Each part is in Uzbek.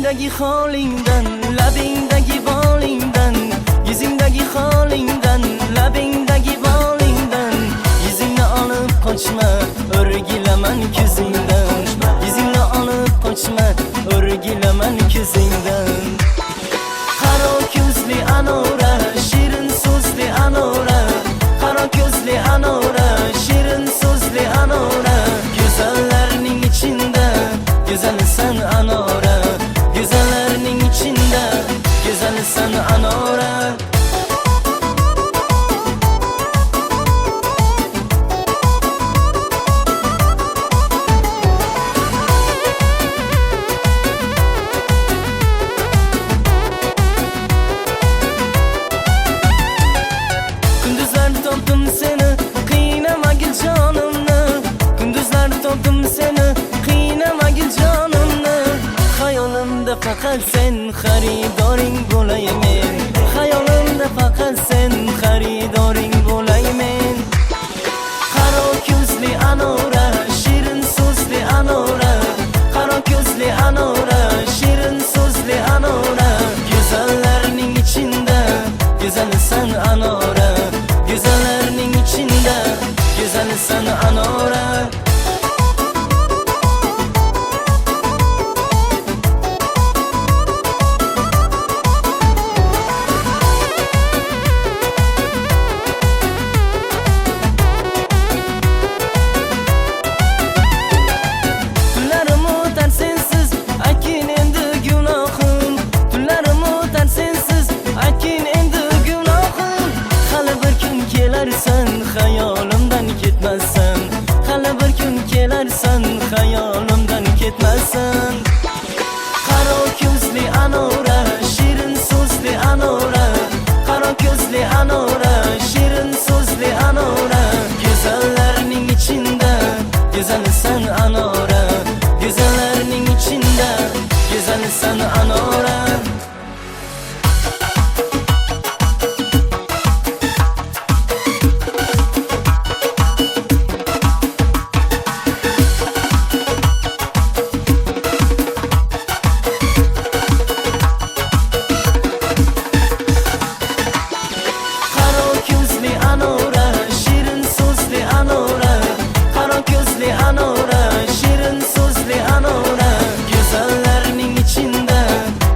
Yuzingdagi holingdan, labingdagi bolingdan, yuzingdagi holingdan, labingdagi bolingdan, yuzingni olib qochma, o'rgilaman ko'zingdan, yuzingni olib qochma, o'rgilaman ko'zingdan. Qaro ko'zli Anora, shirin so'zli Anora, qaro ko'zli Anora, shirin so'zli Anora, go'zallarning ichinda go'zalsan Anora, go'zallarning ichinda go'zalsan Anora. Kunduzlar topdim seni, qiynamagil jonimni, kunduzlar topdim seni, qiynamagil jonimni. Xayolimda faqat sen xaridoring bo'lay men, xayolimda faqat sen xaridoring bo'lay men. Qaro ko'zli Anora, shirin so'zli Anora, qaro ko'zli Anora, shirin so'zli Anora, go'zallarning ichinda go'zalsan Anora, go'zallarning ichinda go'zalsan Anora. Xayolimdan ketmasan, hali bir kun kelarsan, xayolimdan ketmasan. Qaro ko'zli Anora, shirin so'zli Anora, qaro ko'zli Anora, shirin so'zli Anora, go'zallarning ichinda go'zalsan Anora, go'zallarning ichinda go'zalsan Anora.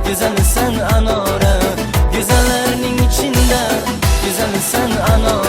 Go'zalsan Anora, go'zallarning ichinda go'zalsan Anora.